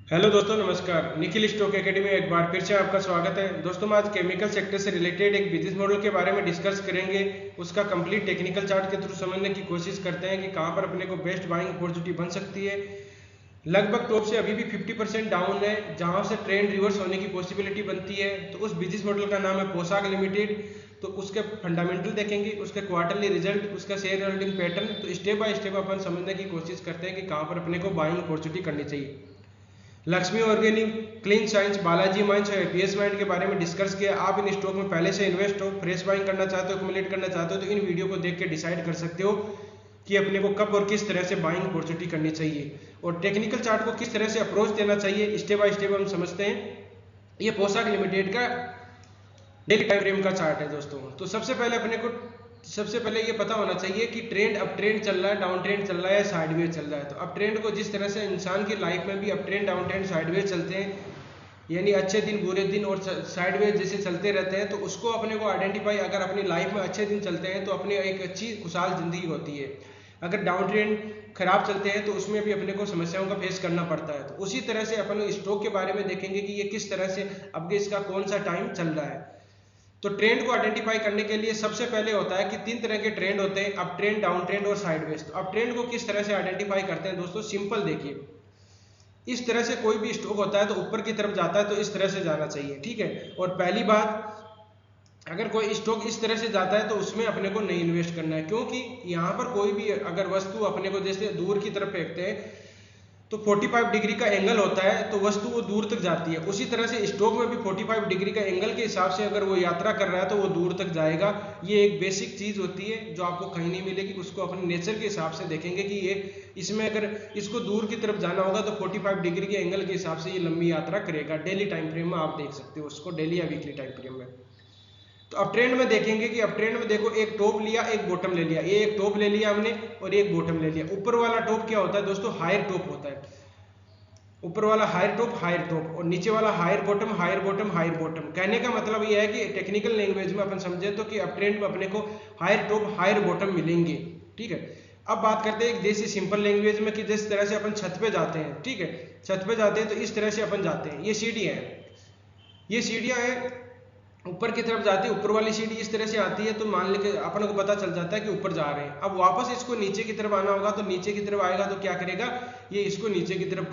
Hello दोस्तों, नमस्कार। Nikhil stock academy में एक बार फिर से आपका स्वागत है। दोस्तों, आज केमिकल सेक्टर से रिलेटेड एक बिजनेस मॉडल के बारे में डिस्कस करेंगे। उसका कंप्लीट टेक्निकल चार्ट के थ्रू समझने की कोशिश करते हैं कि कहां पर अपने को बेस्ट बाइंग अपॉर्चुनिटी बन सकती है। लगभग टॉप से अभी भी 50% डाउन है, जहां से ट्रेंड रिवर्स होने की पॉसिबिलिटी बनती है। तो उस बिजनेस मॉडल का नाम है पोशाक लिमिटेड। तो उसके फंडामेंटल देखेंगे, उसके क्वार्टरली रिजल्ट, उसका शेयर होल्डिंग पैटर्न। तो स्टेप बाय स्टेप अपन समझने की कोशिश करते हैं कि कहां पर अपने को बाइंग अपॉर्चुनिटी करनी चाहिए। Lakshmi organic, clean science, Balaji mines और एपीएस माइंड के बारे में डिस्कस किया। आप इन स्टॉक में पहले से इन्वेस्ट हो, फ्रेश बाइंग करना चाहते हो, एक्युमुलेट करना चाहते हो, तो इन वीडियो को देख के डिसाइड कर सकते हो कि अपने को कब और किस तरह से बाइंग अपॉर्चुनिटी करनी चाहिए और टेक्निकल चार्ट को किस तरह से अप्रोच देना चाहिए। स्टेप बाय स्टेप हम समझते हैं। ये पोशाक लिमिटेड का डेली टाइम फ्रेम का चार्ट है दोस्तों। तो सबसे पहले ये पता होना चाहिए कि ट्रेंड अप ट्रेंड चल रहा है, डाउन ट्रेंड चल रहा है, साइडवेज चल रहा है। तो अप ट्रेंड को जिस तरह से इंसान की लाइफ में भी up trend, down trend, sideways चलते हैं, यानी अच्छे दिन, बुरे दिन और साइडवेज जैसे चलते रहते हैं, तो उसको अपने को आइडेंटिफाई, अगर अपनी लाइफ में अच्छे दिन चलते हैं तो अपनी एक अच्छी खुशहाल जिंदगी होती है। अगर डाउन ट्रेंड खराब चलते हैं तो उसमें भी अपने को समस्याओं का फेस करना पड़ता है। तो उसी तरह से अपन स्टॉक के बारे में देखेंगे कि ये किस तरह से अब इसका कौन सा टाइम चल रहा है। तो ट्रेंड को आइडेंटिफाई करने के लिए सबसे पहले होता है कि तीन तरह के ट्रेंड होते हैं, अप ट्रेंड, डाउन ट्रेंड और साइडवेज। तो अप ट्रेंड को किस तरह से आइडेंटिफाई करते हैं दोस्तों, सिंपल देखिए। इस तरह से कोई भी स्टॉक होता है तो ऊपर की तरफ जाता है तो इस तरह से जाना चाहिए, ठीक है। और पहली बात, अगर कोई स्टॉक इस तरह से जाता है तो उसमें अपने को नहीं इन्वेस्ट करना है, क्योंकि यहाँ पर कोई भी अगर वस्तु अपने को जैसे दूर की तरफ फेंकते हैं तो 45 डिग्री का एंगल होता है, तो वस्तु वो दूर तक जाती है। उसी तरह से स्टॉक में भी 45 डिग्री का एंगल के हिसाब से अगर वो यात्रा कर रहा है तो वो दूर तक जाएगा। ये एक बेसिक चीज होती है जो आपको कहीं नहीं मिलेगी। उसको अपने नेचर के हिसाब से देखेंगे कि ये इसमें अगर इसको दूर की तरफ जाना होगा तो 45 डिग्री के एंगल के हिसाब से ये लंबी यात्रा करेगा। डेली टाइम फ्रेम में आप देख सकते हो उसको, डेली या वीकली टाइम फ्रेम में। तो अब ट्रेंड में देखेंगे कि अब ट्रेंड में देखो, एक टॉप लिया, एक बॉटम ले लिया। ये एक टॉप ले लिया हमने और एक बॉटम ले लिया। ऊपर वाला टॉप क्या होता है दोस्तों, हायर टॉप होता है। ऊपर वाला हायर टॉप और नीचे वाला higher bottom, higher bottom, higher bottom. कहने का मतलब यह है कि टेक्निकल लैंग्वेज में अपन समझे तो कि अप ट्रेंड में अपने को हायर टॉप, हायर बॉटम मिलेंगे, ठीक है। अब बात करते हैं जैसे सिंपल लैंग्वेज में कि जिस तरह से अपन छत पे जाते हैं, ठीक है, छत पे जाते हैं तो इस तरह से अपन जाते हैं। ये सीढ़ियाँ हैं, ये सीढ़ियाँ हैं, ऊपर की तरफ जाती है। ऊपर वाली सीढ़ी इस तरह से आती है तो मान लेके अपन को पता चल जाता है कि ऊपर जा रहे हैं। अब वापस इसको नीचे की तरफ आना होगा, तो नीचे की तरफ आएगा तो क्या करेगा, ये इसको नीचे की तरफ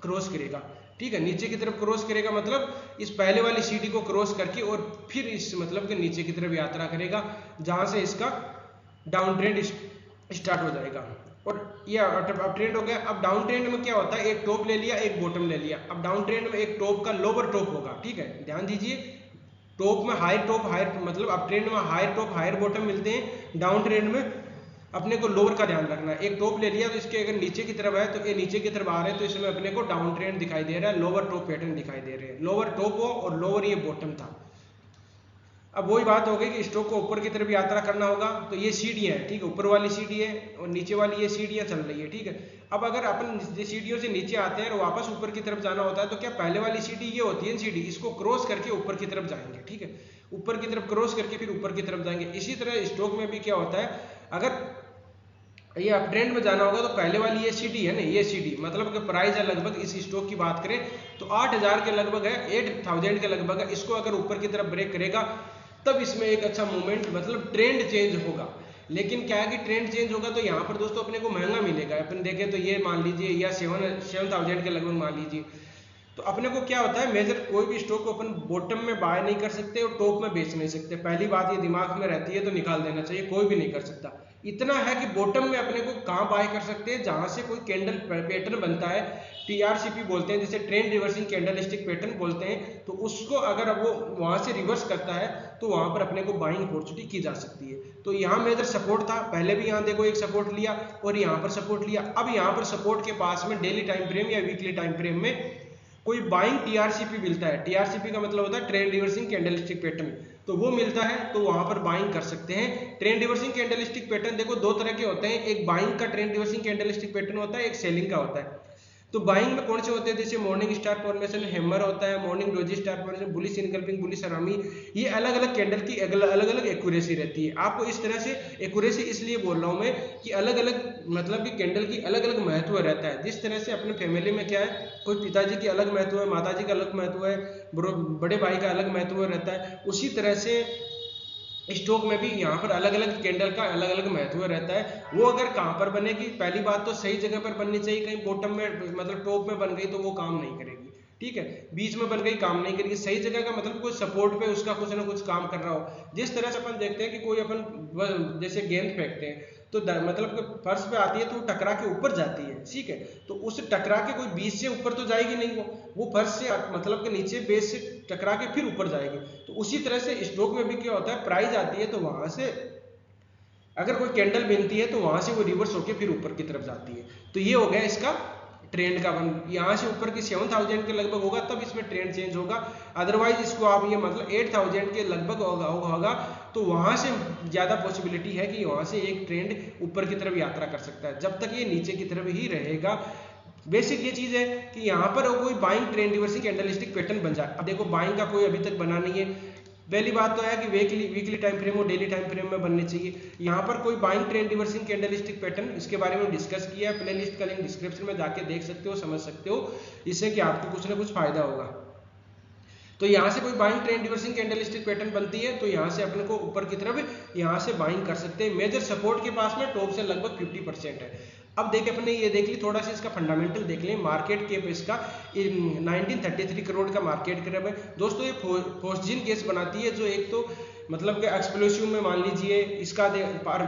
क्रॉस करेगा, ठीक है। नीचे की तरफ क्रॉस करेगा मतलब इस पहले वाली सीढ़ी को क्रॉस करके और फिर इस मतलब के नीचे की तरफ यात्रा करेगा, जहां से इसका डाउन ट्रेंड स्टार्ट हो जाएगा। और ये अप ट्रेंड हो गया। अब डाउन ट्रेंड में क्या होता है, एक टॉप ले लिया, एक बॉटम ले लिया। अब डाउन ट्रेंड में एक टॉप का लोअर टॉप होगा, ठीक है, ध्यान दीजिए। टॉप में हायर टॉप, हायर मतलब अप ट्रेंड में हायर टॉप, हायर बॉटम मिलते हैं। डाउन ट्रेंड में अपने को लोअर का ध्यान रखना है। एक टॉप ले लिया तो इसके अगर नीचे की तरफ है तो ये नीचे की तरफ आ रहे हैं, तो इसमें अपने को डाउन ट्रेंड दिखाई दे रहा है, लोअर टॉप पैटर्न दिखाई दे रहे हैं। लोअर टॉप हो और लोअर ये बॉटम था। अब वही बात हो गई कि स्टॉक को ऊपर की तरफ यात्रा करना होगा। तो ये सीढ़ियाँ है, ठीक है, ऊपर वाली सीढ़ी है और नीचे वाली ये सीढ़ियाँ चल रही है, ठीक है। अब अगर अपन सीढ़ियों से नीचे आते हैं और वापस ऊपर की तरफ जाना होता है तो क्या पहले वाली सीढ़ी ये होती है सीढ़ी, इसको क्रॉस करके ऊपर की तरफ जाएंगे, ठीक है। ऊपर की तरफ क्रॉस करके फिर ऊपर की तरफ जाएंगे। इसी तरह स्टॉक में भी क्या होता है, अगर ये अप ट्रेंड में जाना होगा तो पहले वाली ये सीढ़ी है ना, ये सीढ़ी मतलब कि प्राइस है लगभग, इस स्टॉक की बात करें तो 8000 के लगभग है, 8000 के लगभग है। इसको अगर ऊपर की तरफ ब्रेक करेगा तब इसमें एक अच्छा मूवमेंट मतलब ट्रेंड चेंज होगा। लेकिन क्या है कि ट्रेंड चेंज होगा तो यहाँ पर दोस्तों अपने को महंगा मिलेगा। अपन देखें तो ये मान लीजिए या 7000 के लगभग मान लीजिए। तो अपने को क्या होता है, मेजर कोई भी स्टॉक को अपन बॉटम में बाय नहीं कर सकते और टॉप में बेच नहीं सकते। पहली बात ये दिमाग में रहती है तो निकाल देना चाहिए, कोई भी नहीं कर सकता। इतना है कि बॉटम में अपने को कहाँ बाय कर सकते हैं, जहां से कोई कैंडल पैटर्न बनता है, टीआरसीपी बोलते हैं, जैसे trend reversing candle stick pattern बोलते हैं। तो उसको अगर अब वो वहां से रिवर्स करता है तो वहां पर अपने को बाइंग अपॉर्चुनिटी की जा सकती है। तो यहाँ मेजर सपोर्ट था, पहले भी यहाँ देखो एक सपोर्ट लिया और यहाँ पर सपोर्ट लिया। अब यहाँ पर सपोर्ट के पास में डेली टाइम फ्रेम या वीकली टाइम फ्रेम में कोई बाइंग टीआरसीपी मिलता है। टीआरसीपी का मतलब होता है ट्रेंड रिवर्सिंग कैंडलस्टिक पैटर्न। तो वो मिलता है तो वहां पर बाइंग कर सकते हैं। ट्रेंड रिवर्सिंग कैंडलस्टिक पैटर्न देखो दो तरह के होते हैं, एक बाइंग का ट्रेंड रिवर्सिंग कैंडलस्टिक पैटर्न होता है, एक सेलिंग का होता है। तो बाइंग में कौन से होते हैं, जैसे मॉर्निंग स्टार फॉर्मेशन, हैमर होता है, morning doji star formation, bullish engulfing, bullish harami, ये अलग अलग कैंडल की अलग अलग एक्यूरेसी रहती है। आपको इस तरह से एक्यूरेसी इसलिए बोल रहा हूँ मैं कि अलग अलग मतलब कि कैंडल की अलग अलग महत्व रहता है। जिस तरह से अपने फैमिली में क्या है, कोई पिताजी की अलग महत्व है, माताजी का अलग महत्व है, बड़े भाई का अलग महत्व रहता है, उसी तरह से स्टॉक में भी यहाँ पर अलग अलग कैंडल का अलग अलग महत्व रहता है। वो अगर कहाँ पर बनेगी, पहली बात तो सही जगह पर बननी चाहिए, कहीं बॉटम में मतलब टॉप में बन गई तो वो काम नहीं करेगी, ठीक है, बीच में बन गई काम नहीं करेगी। सही जगह का मतलब कोई सपोर्ट पे उसका कुछ ना कुछ काम कर रहा हो। जिस तरह से अपन देखते हैं कि कोई अपन जैसे गेंद फेंकते हैं तो मतलब फर्श पे आती है तो टकरा के ऊपर जाती है, ठीक है, तो उस टकरा के कोई बीच से ऊपर तो जाएगी नहीं, वो फर्श से मतलब के नीचे बेस से टकरा के फिर ऊपर जाएगी। तो उसी तरह से स्टॉक में भी क्या होता है, प्राइस आती है तो वहां से अगर कोई कैंडल बनती है तो वहां से वो रिवर्स होकर फिर ऊपर की तरफ जाती है। तो ये हो गया इसका ट्रेंड का यहाँ से ऊपर की 7000 के लगभग होगा तब इसमें ट्रेंड चेंज होगा। अदरवाइज इसको आप ये मतलब 8000 के लगभग होगा तो वहां से ज्यादा पॉसिबिलिटी है कि वहां से एक ट्रेंड ऊपर की तरफ यात्रा कर सकता है, जब तक ये नीचे की तरफ ही रहेगा। बेसिक ये चीज है कि यहाँ पर कोई buying trend reversing candlestick pattern बन जाए। अब देखो बाइंग का कोई अभी तक बना नहीं है। पहली बात तो है कि वीकली टाइम फ्रेम और डेली टाइम फ्रेम में बनने चाहिए। यहाँ पर कोई buying trend reversing candlestick pattern, इसके बारे में डिस्कस किया है, प्लेलिस्ट का लिंक डिस्क्रिप्शन में जाके देख सकते हो, समझ सकते हो, इससे कि आपको कुछ ना कुछ फायदा होगा। तो यहाँ से कोई buying trend reversing candlestick pattern बनती है तो यहाँ से अपने को ऊपर की तरफ यहाँ से बाइंग कर सकते हैं। मेजर सपोर्ट के पास में टॉप से लगभग 50% है। अब देखिए अपने ये देख ली, थोड़ा सा इसका फंडामेंटल देख लें। मार्केट कैप इसका 1933 करोड़ का मार्केट कैप है दोस्तों। ये फोस्जिन गैस बनाती है जो एक तो मतलब कि एक्सप्लोसिव में मान लीजिए इसका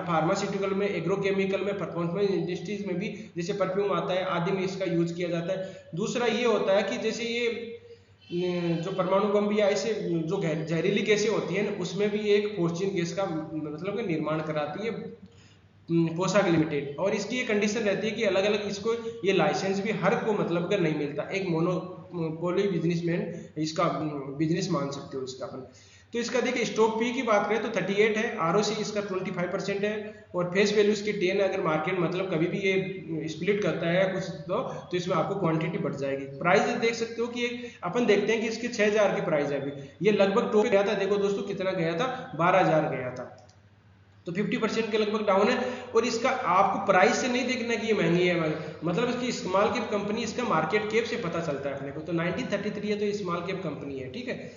फार्मास्यूटिकल में, एग्रोकेमिकल में, परफॉर्मेंस इंडस्ट्रीज में भी जैसे परफ्यूम आता है आदि में इसका यूज किया जाता है। दूसरा ये होता है कि जैसे ये जो परमाणु बम या ऐसे जो जहरीली गैसें होती है उसमें भी एक फोस्जिन गैस का मतलब कि निर्माण कराती है पोशाक लिमिटेड। और इसकी ये कंडीशन रहती है कि अलग अलग इसको ये लाइसेंस भी हर को मतलब का नहीं मिलता। एक मोनोपोली बिजनेसमैन इसका बिजनेस मान सकते हो इसका अपन। तो इसका देखिए स्टॉक पी की बात करें तो 38 है, आरओसी इसका 25% है और फेस वैल्यू इसकी 10 है। अगर मार्केट मतलब कभी भी ये स्प्लिट करता है कुछ तो इसमें आपको क्वांटिटी बढ़ जाएगी। प्राइस देख सकते हो कि अपन देखते हैं कि इसकी 6000 की प्राइस है अभी, ये लगभग टॉप गया था। देखो दोस्तों कितना गया था, 12000 गया था, तो 50% के लगभग डाउन है। और इसका आपको प्राइस से नहीं देखना कि ये महंगी है, मतलब इसकी स्मॉल कैप कंपनी, इसका मार्केट कैप से पता चलता है अपने को। तो 1933 है तो ये स्मॉल कैप कंपनी है, ठीक है।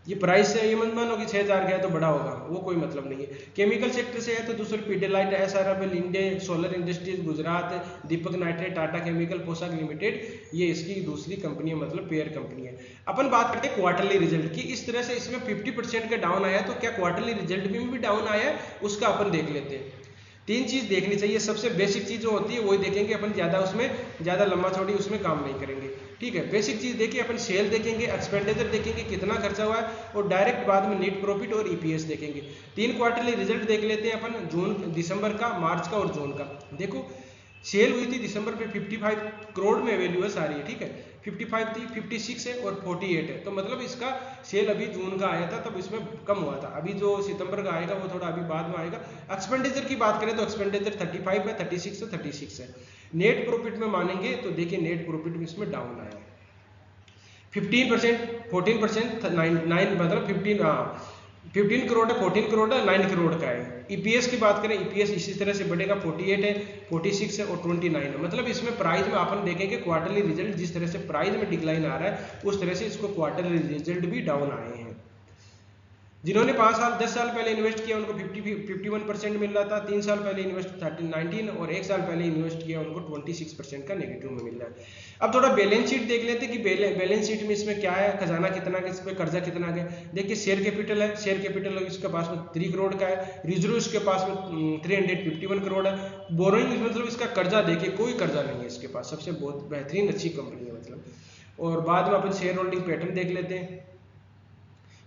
ये प्राइस से ये मत मानो कि 6000 गया तो बड़ा होगा, वो कोई मतलब नहीं है। केमिकल सेक्टर से है तो दूसरे पीडिलाइट, एसआरएफएल, इंडे, सोलर इंडस्ट्रीज गुजरात, दीपक नाइट्रेट, टाटा केमिकल, पोशाक लिमिटेड, ये इसकी दूसरी कंपनी है, मतलब पेयर कंपनी है। अपन बात करते हैं क्वार्टरली रिजल्ट की। इस तरह से इसमें 50% का डाउन आया तो क्या क्वार्टरली रिजल्ट में भी डाउन आया है, उसका अपन देख लेते हैं। तीन चीज देखनी चाहिए। सबसे बेसिक चीज जो होती है वही देखेंगे अपन, ज्यादा उसमें ज्यादा लंबा चौड़ी उसमें काम नहीं करेंगे, ठीक है। बेसिक चीज देखिए अपन, सेल देखेंगे, एक्सपेंडिचर देखेंगे कितना खर्चा हुआ है, और डायरेक्ट बाद में नेट प्रॉफिट और ईपीएस देखेंगे। 3 क्वार्टरली रिजल्ट देख लेते हैं अपन, जून, दिसंबर का, मार्च का और जून का। देखो सेल हुई थी दिसंबर पे 55 करोड़ में वैल्यू है सारी, ठीक है। 55 थी, 56 है और 48 है, तो मतलब इसका सेल अभी जून का आया था तब इसमें कम हुआ था। अभी जो सितंबर का आएगा वो थोड़ा अभी बाद में आएगा। एक्सपेंडिचर की बात करें तो एक्सपेंडिचर 35 है, 36 है, 36 है। नेट प्रॉफिट में मानेंगे तो देखिए नेट प्रॉफिट में इसमें डाउन आया 15%, 14%, 9 मतलब 15 करोड़ है, 14 करोड़ है, 9 करोड़ का है। ईपीएस की बात करें, ईपीएस इसी तरह से बढ़ेगा, 48 है, 46 है और 29 है। मतलब इसमें प्राइस में अपन देखेंगे क्वार्टरली रिजल्ट जिस तरह से प्राइस में डिक्लाइन आ रहा है उस तरह से इसको क्वार्टरली रिजल्ट भी डाउन आए हैं। जिन्होंने 5 साल 10 साल पहले इन्वेस्ट किया उनको 51% मिल रहा था, 3 साल पहले इन्वेस्ट 19 और 1 साल पहले इन्वेस्ट किया उनको 26% का नेगेटिव में मिल रहा है। अब थोड़ा बैलेंस शीट देख लेते हैं कि बैलेंस शीट में इसमें क्या है, खजाना कितना है, इसमें कर्जा कितना है। देखिए शेयर कैपिटल है, शेयर कैपिटल इसके पास में 3 करोड़ का है, रिजर्व इसके पास में 351 करोड़ है। बोरोइंग मतलब इसका कर्जा देखिए कोई कर्जा नहीं है इसके पास, सबसे बहुत बेहतरीन अच्छी कंपनी है मतलब। और बाद में अपन शेयर होल्डिंग पैटर्न देख लेते हैं।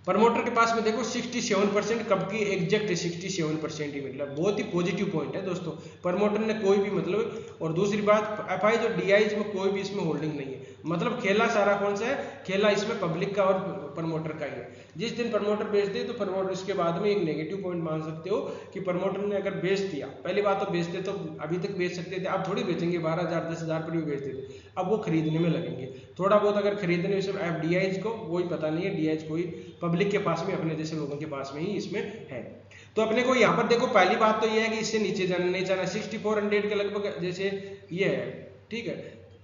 प्रमोटर के पास में देखो 67%, कब की एग्जैक्ट 67% ही मिला, बहुत ही पॉजिटिव पॉइंट है दोस्तों। प्रमोटर ने कोई भी मतलब, और दूसरी बात एफआई जो डीआई में कोई भी इसमें होल्डिंग नहीं है। मतलब खेला सारा कौन सा है, खेला इसमें पब्लिक का और प्रमोटर का ही है। जिस दिन प्रमोटर बेच दे तो प्रमोटर उसके बाद में एक नेगेटिव पॉइंट मान सकते हो कि प्रमोटर ने अगर बेच दिया, पहली बात तो बेचते तो अभी तक बेच सकते थे, अब थोड़ी बेचेंगे, 12,000 10,000 पर भी बेचते थे, अब वो खरीदने में लगेंगे। थोड़ा बहुत अगर खरीदने में अब DIs को वही पता नहीं है, DIs कोई पब्लिक के पास में, अपने जैसे लोगों के पास में ही इसमें है। तो अपने को यहाँ पर देखो पहली बात तो ये है कि इससे नीचे जाना नहीं जाना, 6400 के लगभग जैसे ये है, ठीक है।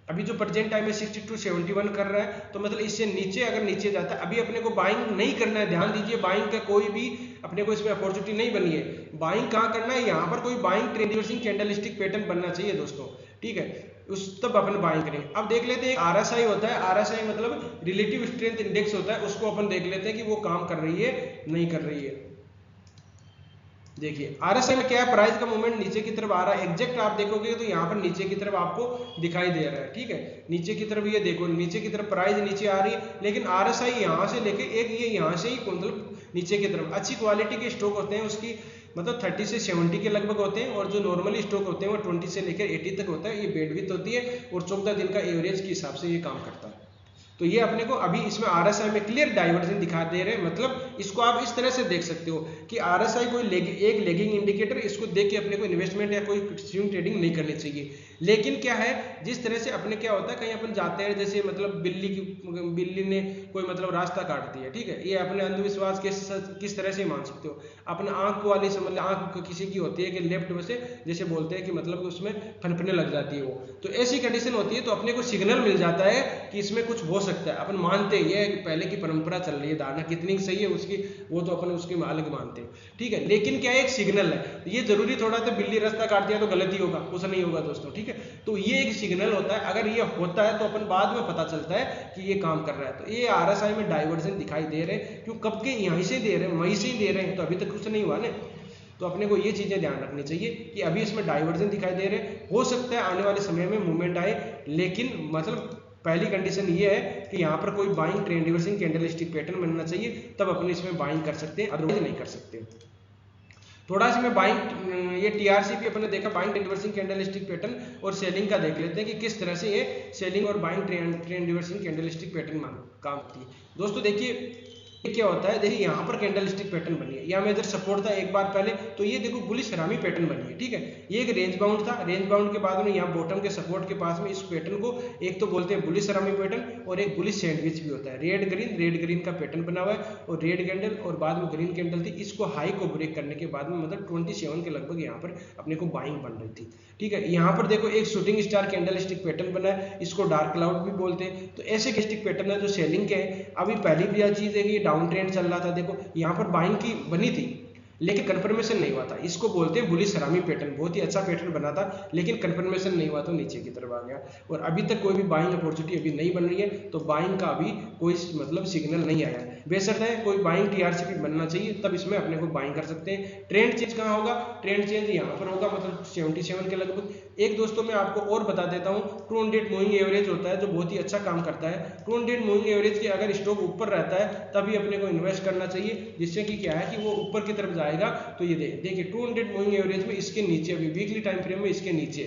अभी जो प्रेजेंट टाइम में 6271 कर रहा है, तो मतलब इससे नीचे अगर नीचे जाता है, अभी अपने को बाइंग नहीं करना है, ध्यान दीजिए, बाइंग का कोई भी अपने को इसमें अपॉर्चुनिटी नहीं बनी है। बाइंग कहाँ करना है, यहाँ पर कोई buying trend reversing candlestick pattern बनना चाहिए दोस्तों, ठीक है, उस तब अपन बाइंग करेंगे। अब देख लेते हैं RSI होता है, RSI मतलब रिलेटिव स्ट्रेंथ इंडेक्स होता है, उसको अपन देख लेते हैं कि वो काम कर रही है नहीं कर रही है। देखिए RSI में क्या है, प्राइस का मूवमेंट नीचे की तरफ आ रहा है, एग्जैक्ट आप देखोगे तो यहाँ पर नीचे की तरफ आपको दिखाई दे रहा है, ठीक है, नीचे की तरफ ये देखो, नीचे की तरफ प्राइस नीचे आ रही है, लेकिन RSI यहाँ से लेके एक ये यहाँ से ही मतलब नीचे की तरफ। अच्छी क्वालिटी के स्टॉक होते हैं उसकी मतलब 30 से 70 के लगभग होते हैं, और जो नॉर्मली स्टॉक होते हैं वो 20 से लेकर 80 तक होता है, ये बैंडविड्थ होती है, और 14 दिन का एवरेज के हिसाब से ये काम करता है। तो ये अपने को अभी इसमें RSI में क्लियर डाइवर्जन दिखा दे रहे हैं, मतलब इसको आप इस तरह से देख सकते हो कि RSI कोई एक लेगिंग इंडिकेटर, इसको देख के अपने को इन्वेस्टमेंट या कोई स्विंग ट्रेडिंग नहीं करनी चाहिए। लेकिन क्या है, जिस तरह से अपने क्या होता है, कहीं अपन जाते हैं, जैसे मतलब बिल्ली ने कोई मतलब रास्ता काट दिया, ठीक है, ये अपने अंधविश्वास किस तरह से मान सकते हो, अपने आंख वाली समझ, आंख किसी की होती है कि लेफ्ट में से जैसे बोलते हैं कि मतलब उसमें फनफने लग जाती है वो, तो ऐसी कंडीशन होती है, तो अपने को सिग्नल मिल जाता है कि इसमें कुछ हो सकता है। अपन मानते हैं ये पहले की परंपरा चल रही है, धारणा कितनी सही है उसकी, वो तो अपन उसके अलग मानते हैं, ठीक है, लेकिन क्या है, एक सिग्नल है, ये जरूरी थोड़ा तो बिल्ली रास्ता काट दिया तो गलती होगा, कुछ नहीं होगा दोस्तों, ठीक है, तो ये एक सिग्नल होता है, अगर ये होता है तो अपन बाद में पता चलता है कि ये काम कर रहा है। तो ये RSI में डाइवर्जन दिखाई दे रहे हैं, क्यों, कब के यहीं से दे रहे हैं, मई से ही दे रहे हैं, तो अभी तक कुछ नहीं हुआ ना। तो अपने को ये चीजें ध्यान रखनी चाहिए कि अभी इसमें डाइवर्जन दिखाई दे रहे हैं, हो सकता है आने वाले समय में मूवमेंट आए, लेकिन मतलब पहली कंडीशन ये है कि यहाँ पर कोई buying trend reversing candlestick pattern बनना चाहिए, तब अपने इसमें बाइंग कर सकते हैं, अदरवाइज नहीं कर सकते। थोड़ा सा मैं बाइंग ये TRC भी अपने देखा, buying trend reversing candlestick pattern और सेलिंग का देख लेते हैं कि किस तरह से ये सेलिंग और buying trend reversing candlestick pattern काम होती है। दोस्तों देखिए क्या होता है, देखिए यहाँ पर कैंडलस्टिक पैटर्न बनी है, या मेजर सपोर्ट था एक बार पहले, तो ये देखो बुलिश हरामी पैटर्न बनी है, ठीक है, ये एक रेंज बाउंड था, रेंज बाउंड के बाद में यहाँ बॉटम के सपोर्ट के पास में इस पैटर्न को एक तो बोलते हैं बुलिश हरामी पैटर्न, और एक बुलिश सैंडविच भी होता है, रेड ग्रीन का पैटर्न बना हुआ है, और रेड कैंडल और बाद में ग्रीन कैंडल थी, इसको हाई को ब्रेक करने के बाद में मतलब 27 के लगभग यहाँ पर अपने को बाइंग बन रही थी, ठीक है। यहाँ पर देखो एक शूटिंग स्टार कैंडलस्टिक पैटर्न बना है, इसको डार्क क्लाउड भी बोलते हैं, तो ऐसे कैंडलस्टिक पैटर्न है जो सेलिंग के हैं। अभी पहली भी चीज है कि डाउन ट्रेंड चल रहा था, देखो यहाँ पर बाइंग की बनी थी, लेकिन कंफर्मेशन नहीं हुआ था, इसको बोलते हैं बुलिश हरामी पैटर्न, बहुत ही अच्छा पैटर्न बना था, लेकिन कंफर्मेशन नहीं हुआ तो नीचे की तरफ आ गया, और अभी तक कोई भी बाइंग अपॉर्चुनिटी अभी नहीं बन रही है, तो बाइंग का अभी कोई मतलब सिग्नल नहीं आया है। बेशर्त है कोई बाइंग TRC भी बनना चाहिए, तब इसमें अपने को बाइंग कर सकते हैं। ट्रेंड चेंज कहाँ होगा, ट्रेंड चेंज यहाँ पर होगा, मतलब 77 के लगभग। एक दोस्तों मैं आपको और बता देता हूँ, 200 मूविंग एवरेज होता है जो बहुत ही अच्छा काम करता है। 200 मूविंग एवरेज के अगर स्टॉक ऊपर रहता है तभी अपने को इन्वेस्ट करना चाहिए, जिससे कि क्या है कि वो ऊपर की तरफ जाएगा। तो ये देखिए 200 मूविंग एवरेज में इसके नीचे, अभी वीकली टाइम फ्रेम में इसके नीचे।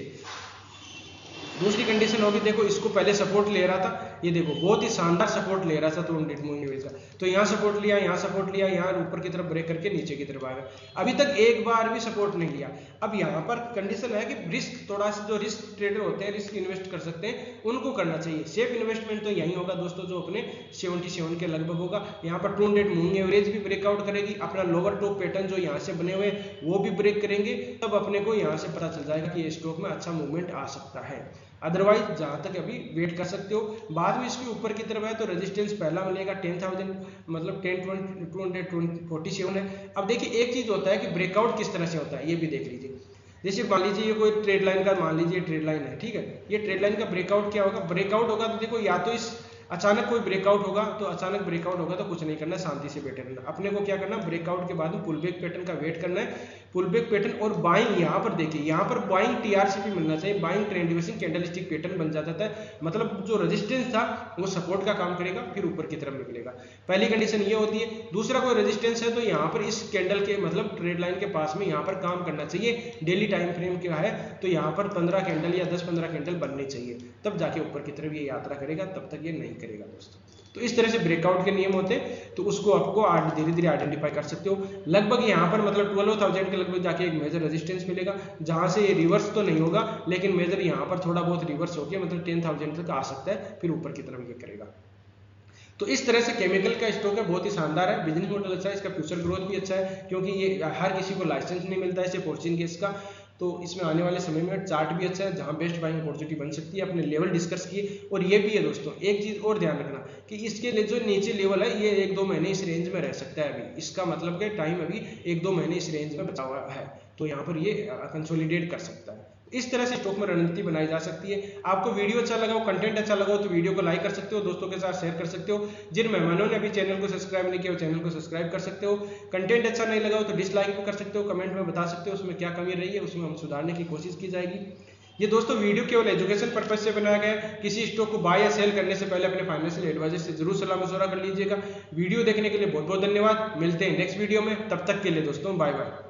दूसरी कंडीशन होगी, देखो इसको पहले सपोर्ट ले रहा था, ये देखो बहुत ही शानदार सपोर्ट ले रहा था 200 मूविंग एवरेज का, तो यहाँ सपोर्ट लिया, यहाँ सपोर्ट लिया, यहाँ ऊपर की तरफ ब्रेक करके नीचे की तरफ आ गया, अभी तक एक बार भी सपोर्ट नहीं लिया। अब यहाँ पर कंडीशन है कि रिस्क थोड़ा सा, जो रिस्क ट्रेडर होते हैं, रिस्क इन्वेस्ट कर सकते हैं, उनको करना चाहिए। सेफ इन्वेस्टमेंट तो यही होगा दोस्तों, जो अपने 77 के लगभग होगा। यहाँ पर 200 मूविंग एवरेज भी ब्रेकआउट करेगी, अपना लोअर टॉप पैटर्न जो यहाँ से बने हुए वो भी ब्रेक करेंगे, तब अपने को यहाँ से पता चल जाएगा कि ये स्टॉक में अच्छा मूवमेंट आ सकता है। अदरवाइज जहां तक अभी वेट कर सकते हो, बाद में इसके ऊपर की तरफ है तो रेजिस्टेंस पहला मिलेगा 10,000 मतलब 10,247 है। अब देखिए एक चीज होता है कि ब्रेकआउट किस तरह से होता है, ये भी देख लीजिए। जैसे मान लीजिए ये कोई ट्रेड लाइन का, मान लीजिए ट्रेड लाइन है, ठीक है, ये ट्रेड लाइन का ब्रेकआउट क्या होगा, ब्रेकआउट होगा तो देखो या तो इस अचानक कोई ब्रेकआउट होगा, तो अचानक ब्रेकआउट होगा तो कुछ नहीं करना, शांति से बैठे रहना। अपने को क्या करना, ब्रेकआउट के बाद में पुल बैक पैटर्न का वेट करना है, पुल बैक पैटर्न और बाइंग। यहाँ पर देखिए, यहाँ पर बाइंग TRC भी मिलना चाहिए, buying trend reversing candlestick pattern बन जाता है, मतलब जो रेजिस्टेंस था वो सपोर्ट का काम करेगा, फिर ऊपर की तरफ निकलेगा। पहली कंडीशन ये होती है। दूसरा कोई रेजिस्टेंस है तो यहाँ पर इस कैंडल के मतलब ट्रेड लाइन के पास में यहाँ पर काम करना चाहिए। डेली टाइम फ्रेम क्या है तो यहाँ पर 15 कैंडल या 10-15 कैंडल बनने चाहिए, तब जाके ऊपर की तरफ ये यात्रा करेगा, तब तक ये नहीं करेगा दोस्तों। तो इस तरह से ब्रेकआउट के नियम होते हैं, तो उसको आपको धीरे धीरे आइडेंटिफाई कर सकते हो। लगभग यहाँ पर मतलब 12,000 के लगभग जाके एक मेजर रेजिस्टेंस मिलेगा, जहां से ये रिवर्स तो नहीं होगा लेकिन मेजर यहाँ पर थोड़ा बहुत रिवर्स होकर मतलब 10,000 तक आ सकता है, फिर ऊपर की तरफ ये करेगा। तो इस तरह से केमिकल का स्टॉक है, बहुत ही शानदार है, बिजनेस मॉडल अच्छा है, इसका फ्यूचर ग्रोथ भी अच्छा है, क्योंकि ये हर किसी को लाइसेंस नहीं मिलता है इसे फॉर्च्यून गैस का। तो इसमें आने वाले समय में चार्ट भी अच्छा है, जहां बेस्ट बाइंग अपॉर्चुनिटी बन सकती है। अपने लेवल डिस्कस किए, और ये भी है दोस्तों एक चीज और ध्यान रखना कि इसके लिए जो नीचे लेवल है ये 1-2 महीने इस रेंज में रह सकता है। अभी इसका मतलब कि टाइम अभी 1-2 महीने इस रेंज में बचा हुआ है, तो यहाँ पर ये कंसोलिडेट कर सकता है। इस तरह से स्टॉक में रणनीति बनाई जा सकती है। आपको वीडियो अच्छा लगा हो, कंटेंट अच्छा लगा हो तो वीडियो को लाइक कर सकते हो, दोस्तों के साथ शेयर कर सकते हो। जिन मेहमानों ने अभी चैनल को सब्सक्राइब नहीं किया वो चैनल को सब्सक्राइब कर सकते हो। कंटेंट अच्छा नहीं लगा हो तो डिसलाइक भी कर सकते हो, कमेंट में बता सकते हो उसमें क्या कमी रही है, उसमें हम सुधारने की कोशिश की जाएगी। ये दोस्तों वीडियो केवल एजुकेशन पर्पज से बनाया गया है। किसी स्टॉक को बाय या सेल करने से पहले अपने फाइनेंशियल एडवाइजर से जरूर सलाह मशवरा कर लीजिएगा। वीडियो देखने के लिए बहुत बहुत धन्यवाद। मिलते हैं नेक्स्ट वीडियो में, तब तक के लिए दोस्तों बाय बाय।